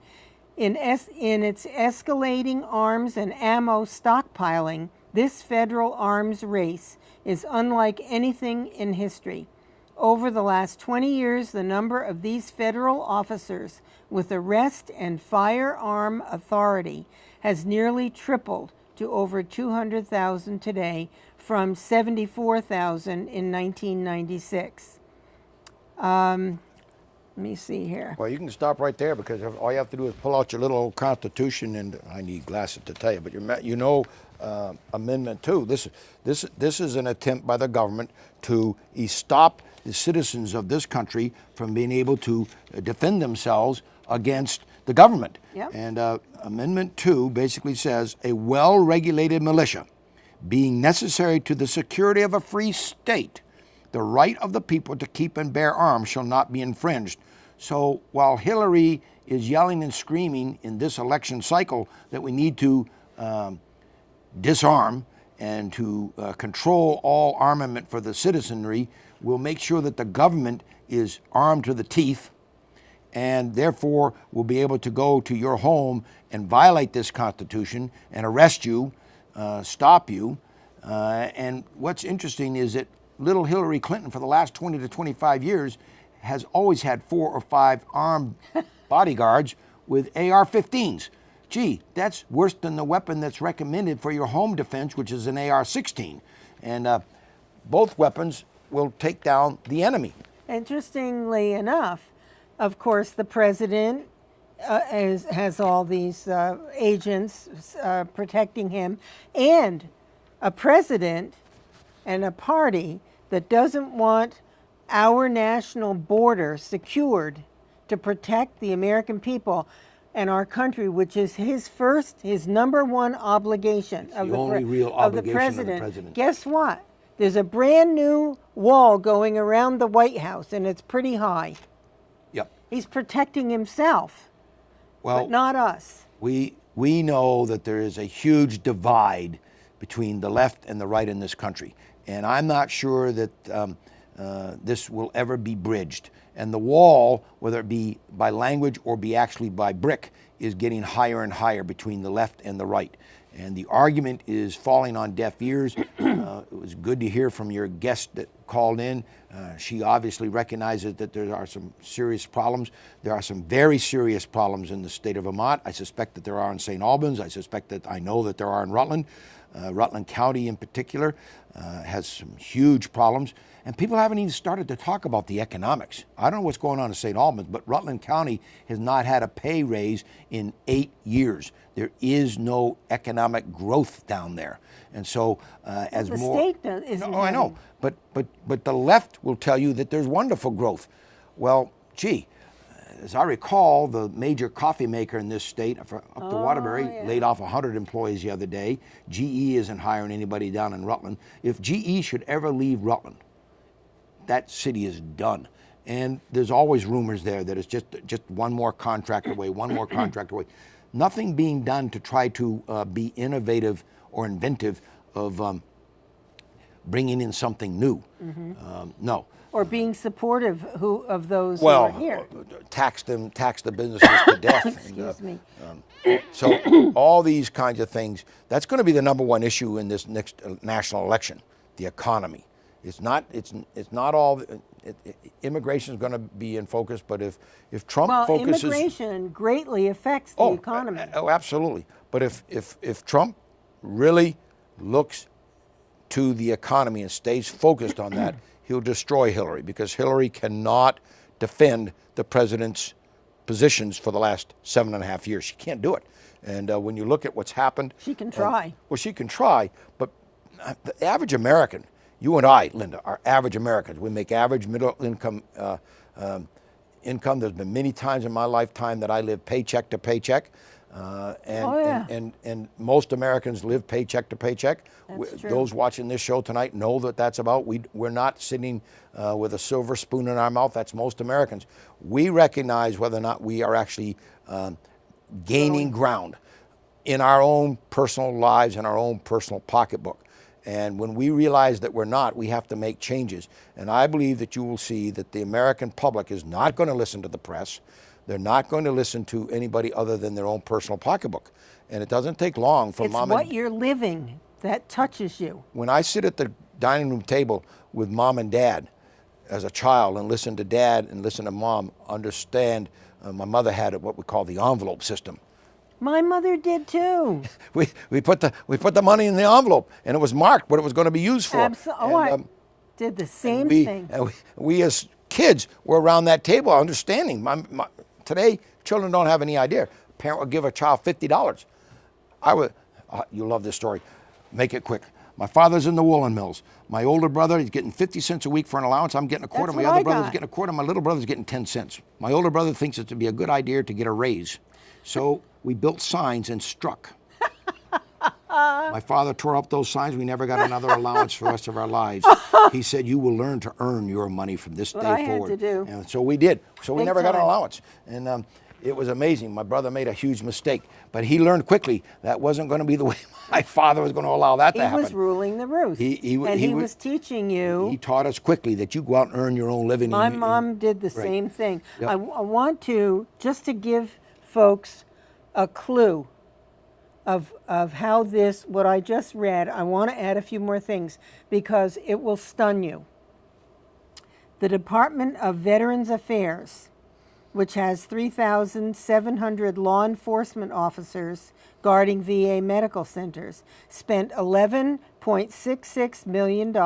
In its escalating arms and ammo stockpiling, this federal arms race is unlike anything in history. Over the last 20 years, the number of these federal officers with arrest and firearm authority has nearly tripled to over 200,000 today from 74,000 in 1996. Let me see here. Well, you can stop right there because all you have to do is pull out your little old Constitution, and I need glasses to tell you, but Amendment 2. This is an attempt by the government to stop the citizens of this country from being able to defend themselves against the government. Yep. And Amendment 2 basically says a well-regulated militia being necessary to the security of a free state, the right of the people to keep and bear arms shall not be infringed. So while Hillary is yelling and screaming in this election cycle that we need to disarm and to control all armament for the citizenry, we'll make sure that the government is armed to the teeth and therefore will be able to go to your home and violate this Constitution and arrest you, stop you. And what's interesting is that little Hillary Clinton, for the last 20 to 25 years, has always had 4 or 5 armed bodyguards with AR-15s. Gee, that's worse than the weapon that's recommended for your home defense, which is an AR-16. And both weapons will take down the enemy. Interestingly enough, of course, the president has all these agents protecting him, and a president and a party that doesn't want our national border secured to protect the American people and our country, which is his number one obligation of the only real obligation of the president. Guess what? There's a brand new wall going around the White House, and it's pretty high. Yep. He's protecting himself, well, but not us. We know that there is a huge divide between the left and the right in this country, and I'm not sure that this will ever be bridged. And the wall, whether it be by language or be actually by brick, is getting higher and higher between the left and the right. And the argument is falling on deaf ears. It was good to hear from your guest that called in. She obviously recognizes that there are some serious problems. There are some very serious problems in the state of Vermont. I suspect that there are in St. Albans. I know that there are in Rutland. Rutland County in particular has some huge problems. And people haven't even started to talk about the economics. I don't know what's going on in St. Albans, but Rutland County has not had a pay raise in 8 years. There is no economic growth down there. And so as the more... state isn't. No, I know. But the left will tell you that there's wonderful growth. Well, gee, as I recall, the major coffee maker in this state, up to Waterbury, laid off 100 employees the other day. GE isn't hiring anybody down in Rutland. If GE should ever leave Rutland, that city is done. And there's always rumors there that it's just one more contract away, one more contract away. Nothing being done to try to be innovative or inventive of bringing in something new. No. Or being supportive of those who are here. Tax the businesses to death. Excuse me. So all these kinds of things, that's going to be the number one issue in this next national election, the economy. It's not all, immigration is going to be in focus, but if Trump focuses... Well, immigration greatly affects the economy. Oh, absolutely. But if Trump really looks to the economy and stays focused on that, he'll destroy Hillary, because Hillary cannot defend the president's positions for the last 7.5 years. She can't do it. And when you look at what's happened... She can try. Well, she can try, but the average American... You and I, Linda, are average Americans. We make average middle income income. There's been many times in my lifetime that I live paycheck to paycheck, and most Americans live paycheck to paycheck. That's true. Those watching this show tonight know that that's about. We're not sitting with a silver spoon in our mouth. That's most Americans. We recognize whether or not we are actually gaining ground in our own personal lives and our own personal pocketbook. And when we realize that we're not, we have to make changes. And I believe that you will see that the American public is not going to listen to the press. They're not going to listen to anybody other than their own personal pocketbook. And it doesn't take long for mom and... It's what you're living that touches you. When I sit at the dining room table with mom and dad as a child and listen to dad and listen to mom, understand, my mother had what we call the envelope system. My mother did too. We put the money in the envelope, and it was marked what it was going to be used for. Absolutely. I did the same thing. And we as kids were around that table understanding. Today, children don't have any idea. A parent would give a child $50. You'll love this story. Make it quick. My father's in the woolen mills. My older brother, he's getting 50 cents a week for an allowance. I'm getting a quarter. My other brother's getting a quarter. My little brother's getting 10 cents. My older brother thinks it to be a good idea to get a raise. So we built signs and struck. My father tore up those signs. We never got another allowance for the rest of our lives. He said, "You will learn to earn your money from this day forward." Had to do. And so we did. So we never got an allowance. And It was amazing. My brother made a huge mistake, but he learned quickly that wasn't going to be the way my father was going to allow that to happen. He was ruling the roost. He was teaching you. He taught us quickly that you go out and earn your own living. My mom did the same thing. Yep. I want to, just to give folks a clue of how this, what I just read, I want to add a few more things because it will stun you. The Department of Veterans Affairs, which has 3,700 law enforcement officers guarding VA medical centers, spent $11.66 million.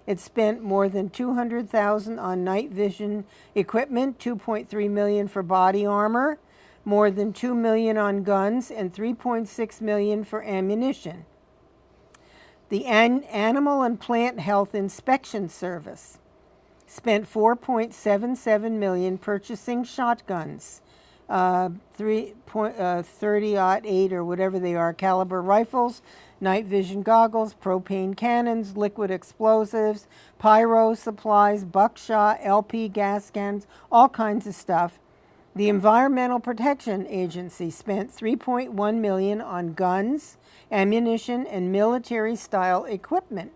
It spent more than $200,000 on night vision equipment, $2.3 million for body armor, more than $2 million on guns, and $3.6 million for ammunition. The Animal and Plant Health Inspection Service spent $4.77 million purchasing shotguns, 30-08 or whatever they are, caliber rifles, night vision goggles, propane cannons, liquid explosives, pyro supplies, buckshot, LP gas cans, all kinds of stuff. The Environmental Protection Agency spent $3.1 million on guns, ammunition, and military-style equipment.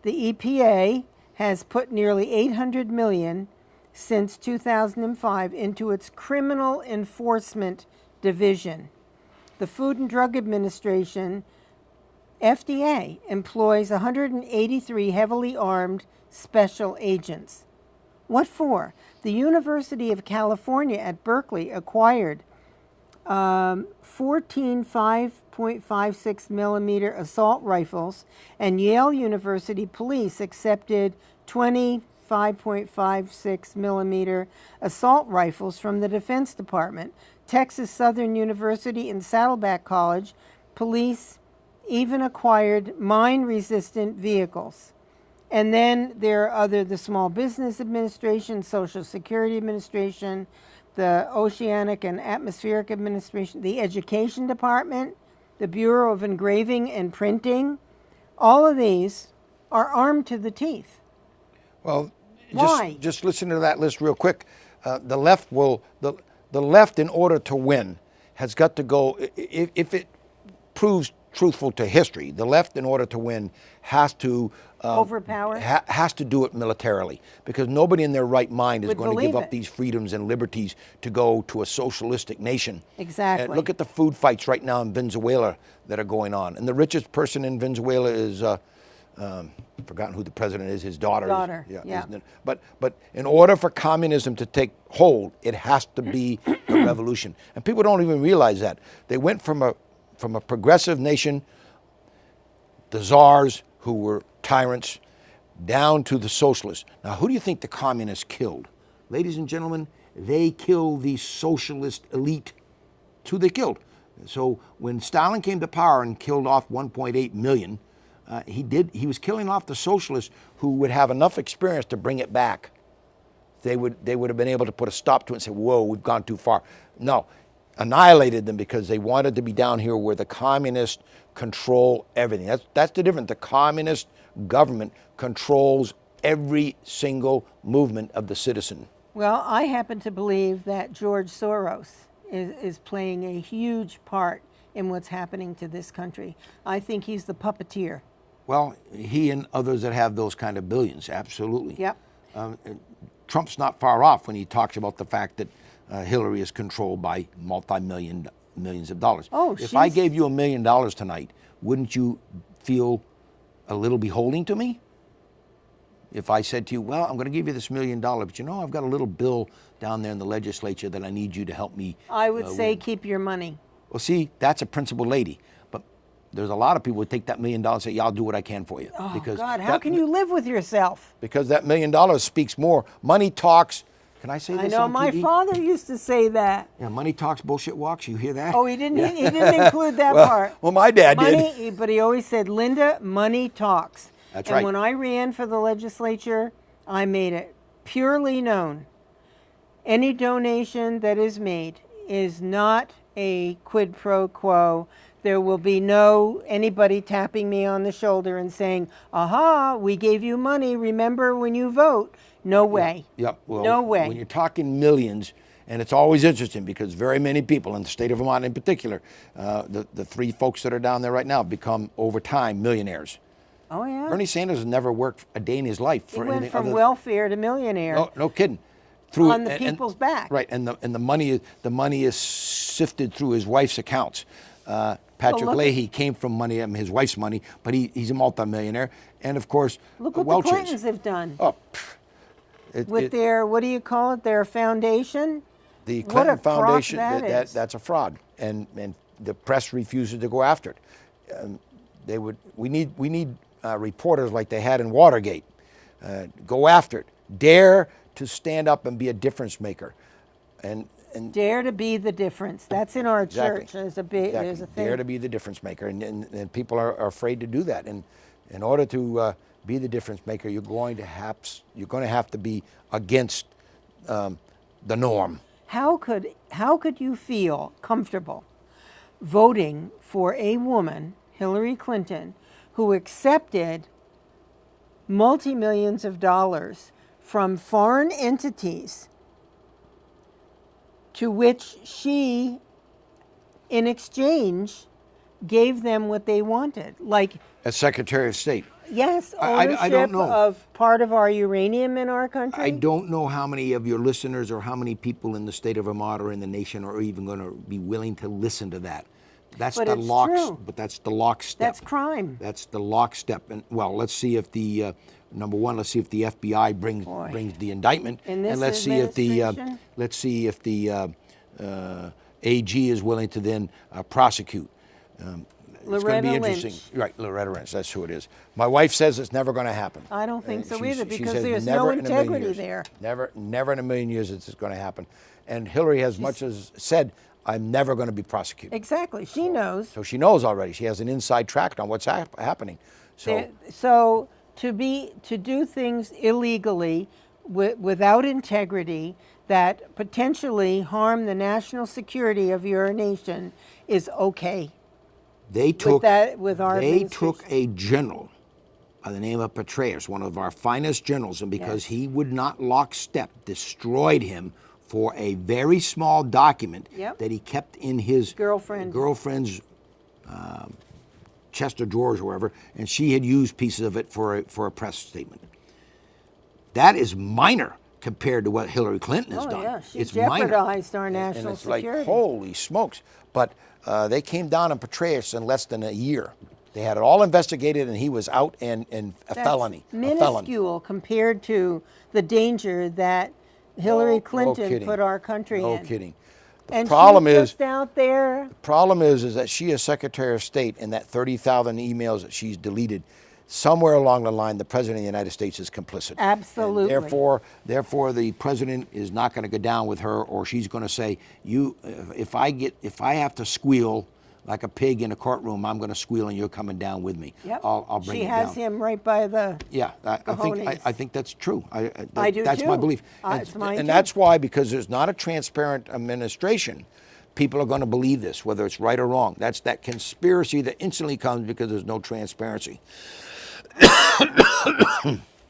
The EPA has put nearly $800 million since 2005 into its Criminal Enforcement Division. The Food and Drug Administration, FDA, employs 183 heavily armed special agents. What for? The University of California at Berkeley acquired 14 5.56 millimeter assault rifles, and Yale University Police accepted 20 5.56 millimeter assault rifles from the Defense Department. Texas Southern University and Saddleback College Police even acquired mine-resistant vehicles. And then there are the Small Business Administration, Social Security Administration, the Oceanic and Atmospheric Administration, the Education Department, the Bureau of Engraving and Printing. All of these are armed to the teeth. Well, why? Just listen to that list real quick. The left the left, in order to win, has got to go, if it proves truthful to history, the left, in order to win, has to overpower, has to do it militarily, because nobody in their right mind is going to give up it. these freedoms and liberties to go to a socialistic nation. Exactly. Look at the food fights right now in Venezuela that are going on, and the richest person in Venezuela is I've forgotten who the president is. His daughter. Yeah. But in order for communism to take hold, it has to be a revolution, and people don't even realize that. They went from a progressive nation, the czars who were tyrants, down to the socialists. Now, who do you think the communists killed? Ladies and gentlemen, they killed the socialist elite. That's who they killed. So when Stalin came to power and killed off 1.8 million, he was killing off the socialists who would have enough experience to bring it back. They would have been able to put a stop to it and say, whoa, we've gone too far. No, annihilated them because they wanted to be down here where the communists control everything. That's the difference. The communist government controls every single movement of the citizen. Well, I happen to believe that George Soros is playing a huge part in what's happening to this country. I think he's the puppeteer. Well, he and others that have those kind of billions, absolutely. Yep. Trump's not far off when he talks about the fact that Hillary is controlled by millions of dollars. Oh, if I gave you $1 million tonight, wouldn't you feel a little beholding to me? If I said to you, well, I'm going to give you this $1 million, but you know, I've got a little bill down there in the legislature that I need you to help me. I would say keep your money. Well, see, that's a principled lady. But there's a lot of people who take that $1 million and say, yeah, I'll do what I can for you. Oh, because God, how can you live with yourself? Because that $1 million speaks more. Money talks. Can I say this on TV? I know, my father used to say that. Yeah, money talks, bullshit walks. You hear that? Oh, he didn't include that part. Well, my dad did. But he always said, Linda, money talks. That's right. right. And when I ran for the legislature, I made it purely known. Any donation that is made is not a quid pro quo. There will be no anybody tapping me on the shoulder and saying, aha, we gave you money, remember when you vote. No way. Yep. Well, no way. When you're talking millions And it's always interesting because very many people in the state of Vermont in particular, the three folks that are down there right now become over time millionaires. Oh, yeah. Bernie Sanders has never worked a day in his life for He went anything from other welfare to millionaire. No, no kidding. On the people's back. Right, and the money is sifted through his wife's accounts. Patrick Leahy came from money, his wife's money, but he's a multimillionaire. And of course, look what Welch's. the Clintons have done. Oh, with their, what do you call it, their foundation? The Clinton Foundation, that's a fraud, and the press refuses to go after it. We need reporters like they had in Watergate. Go after it. Dare to stand up and be a difference maker, and dare to be the difference. That's in our exactly, church. There's a big, exactly. There's a thing. Dare to be the difference maker, and people are afraid to do that. And in order to be the difference maker, you're going to have to be against the norm. How could you feel comfortable voting for a woman, Hillary Clinton, who accepted multi-millions of dollars from foreign entities to which she, in exchange, gave them what they wanted? Like As Secretary of State. Yes, ownership I don't know. of part of our uranium in our country. I don't know how many of your listeners or how many people in the state of Vermont or in the nation are even going to be willing to listen to that. That's But the it's true. But that's the lockstep. That's crime. That's the lockstep. And well, let's see if the number one. Let's see if the FBI brings the indictment, In this and let's see if the administration? AG is willing to then prosecute. It's going to be interesting. Lynch. Right, Loretta Lynch, that's who it is. My wife says it's never going to happen. I don't think so either, She because says there's never no in a million integrity years. there. Never in a million years it's going to happen. And Hillary has much as said, I'm never going to be prosecuted. Exactly. She knows. So she knows already. She has an inside track on what's happening. So to do things illegally without integrity that potentially harm the national security of your nation is okay. They took administration. a general by the name of Petraeus, one of our finest generals, and because he would not lockstep, destroyed him for a very small document that he kept in his girlfriend's chest of drawers or wherever, and she had used pieces of it for a press statement. That is minor compared to what Hillary Clinton has done. Yeah, she it's jeopardized minor. our national and it's security. Like, holy smokes. But they came down on Petraeus in less than a year. They had it all investigated, and he was out and a felony. Minuscule compared to the danger that Hillary Clinton put our country in. No kidding. And problem she's is just out there. The problem is that she is Secretary of State, and that 30,000 emails that she's deleted, somewhere along the line, the President of the United States is complicit. Absolutely. And therefore, the President is not going to go down with her, or she's going to say, if I have to squeal like a pig in a courtroom, I'm going to squeal, and you're coming down with me. Yep. I'll bring you down. She has him right by the. Yeah, I think that's true. I do that's too. my belief. It's mine too. That's why, because there's not a transparent administration, people are going to believe this, whether it's right or wrong. That's that conspiracy that instantly comes because there's no transparency.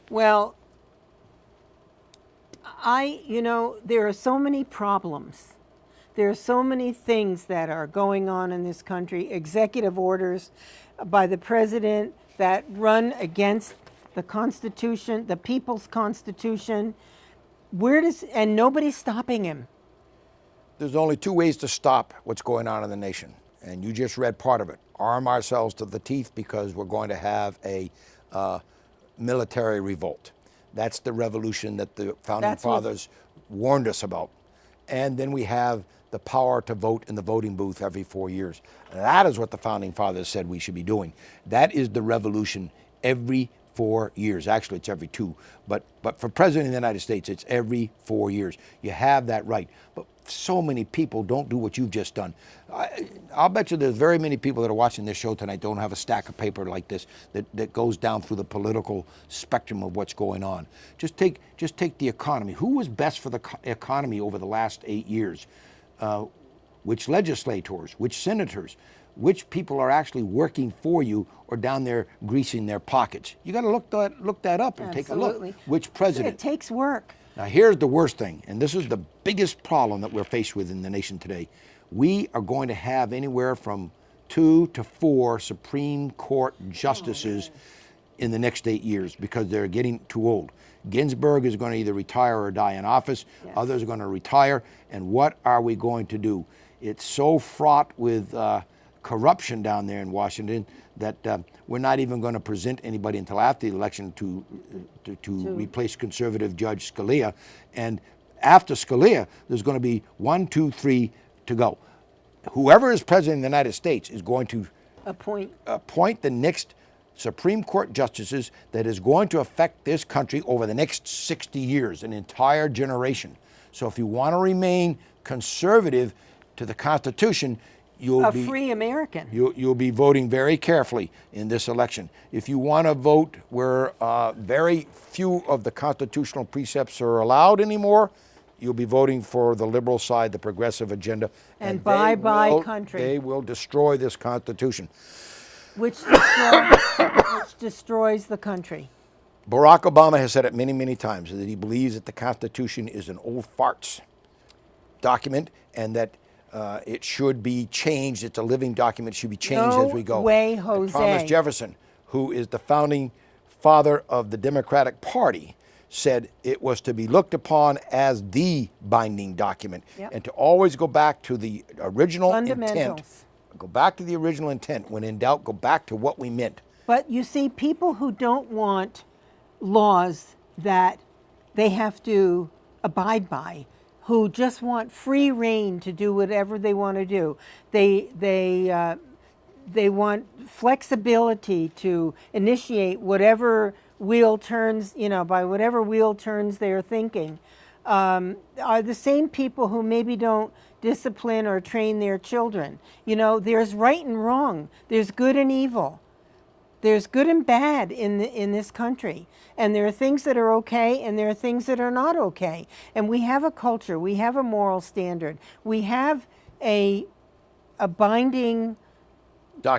Well, there are so many problems. There are so many things that are going on in this country, executive orders by the president that run against the Constitution, the people's Constitution. And nobody's stopping him. There's only two ways to stop what's going on in the nation, and you just read part of it. Arm ourselves to the teeth because we're going to have a military revolt. That's the revolution that the Founding Fathers warned us about. And then we have the power to vote in the voting booth every 4 years. That is what the Founding Fathers said we should be doing. That is the revolution every 4 years. Actually, it's every 2. But for President of the United States, it's every 4 years. You have that right. But so many people don't do what you've just done. I'll bet you there's very many people that are watching this show tonight don't have a stack of paper like this that goes down through the political spectrum of what's going on. Just take the economy. Who was best for the economy over the last 8 years? Which legislators, which senators, which people are actually working for you or down there greasing their pockets. You got to look that up and take a look. Which president? It takes work. Now here's the worst thing, and this is the biggest problem that we're faced with in the nation today. We are going to have anywhere from 2 to 4 Supreme Court justices in the next 8 years because they're getting too old. Ginsburg is going to either retire or die in office. Yes. Others are going to retire. And what are we going to do? It's so fraught with corruption down there in Washington that we're not even going to present anybody until after the election to replace conservative Judge Scalia. And after Scalia, there's going to be 1, 2, 3 to go. Whoever is president of the United States is going to appoint the next Supreme Court justices that is going to affect this country over the next 60 years, an entire generation. So if you want to remain conservative to the Constitution, you'll be free American. You'll be voting very carefully in this election. If you want to vote where very few of the constitutional precepts are allowed anymore, you'll be voting for the liberal side, the progressive agenda. And bye-bye country. They will destroy this Constitution. Which destroys the country. Barack Obama has said it many, many times that he believes that the Constitution is an old farts document and that it should be changed. It's a living document. It should be changed as we go. No way, Jose. Thomas Jefferson, who is the founding father of the Democratic Party, said it was to be looked upon as the binding document and to always go back to the original intent. Go back to the original intent. When in doubt, go back to what we meant. But you see, people who don't want laws that they have to abide by, who just want free reign to do whatever they want to do, they want flexibility to initiate whatever wheel turns, by whatever wheel turns they're thinking, are the same people who maybe don't discipline or train their children. There's right and wrong. There's good and evil. There's good and bad in this country. And there are things that are okay and there are things that are not okay. And we have a culture. We have a moral standard. We have a binding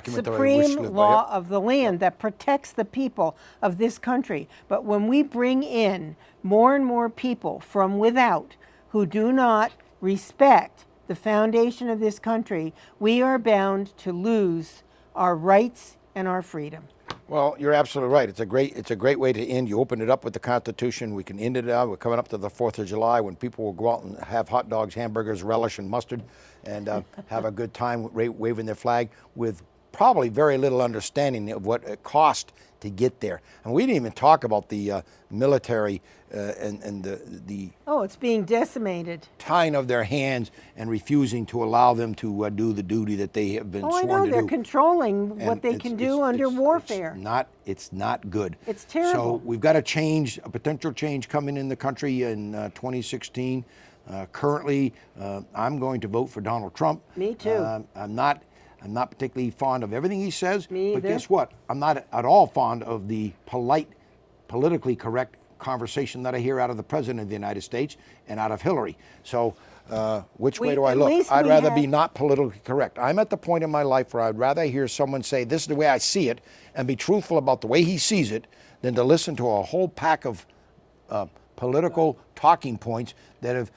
supreme law of the land that protects the people of this country. But when we bring in more and more people from without who do not respect the foundation of this country, we are bound to lose our rights and our freedom. Well, you're absolutely right. It's a great way to end. You opened it up with the Constitution. We can end it out. We're coming up to the 4th of July when people will go out and have hot dogs, hamburgers, relish, and mustard, and have a good time waving their flag with probably very little understanding of what it cost to get there. And we didn't even talk about the military and the it's being decimated, tying of their hands and refusing to allow them to do the duty that they have been sworn to do. I know, they're controlling what they can do under warfare. It's not good. It's terrible. So we've got a potential change coming in the country in 2016. Currently, I'm going to vote for Donald Trump. Me too. I'm not particularly fond of everything he says. Me either. But guess what? I'm not at all fond of the polite, politically correct conversation that I hear out of the President of the United States and out of Hillary. So which way do I look? I'd rather be not politically correct. I'm at the point in my life where I'd rather hear someone say, this is the way I see it, and be truthful about the way he sees it, than to listen to a whole pack of political talking points that have,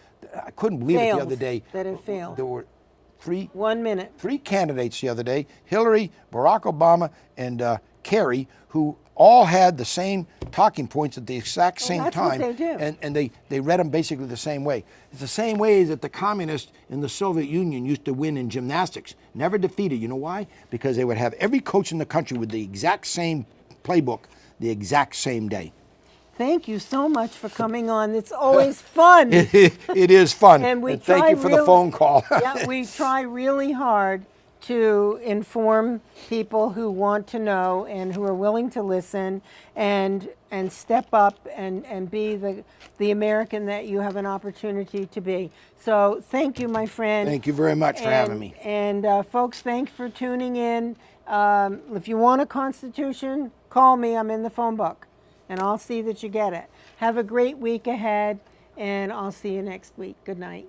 I couldn't believe it the other day. That have failed. There were 1 minute. 3 candidates the other day, Hillary, Barack Obama, and Kerry, who all had the same talking points at the exact same time. That's what they do. And they read them basically the same way. It's the same way that the communists in the Soviet Union used to win in gymnastics. Never defeated. You know why? Because they would have every coach in the country with the exact same playbook the exact same day. Thank you so much for coming on. It's always fun. It is fun. And thank you for the phone call. Yeah, we try really hard to inform people who want to know and who are willing to listen and step up and be the American that you have an opportunity to be. So thank you, my friend. Thank you very much for having me. And folks, thanks for tuning in. If you want a Constitution, call me. I'm in the phone book, and I'll see that you get it. Have a great week ahead, and I'll see you next week. Good night.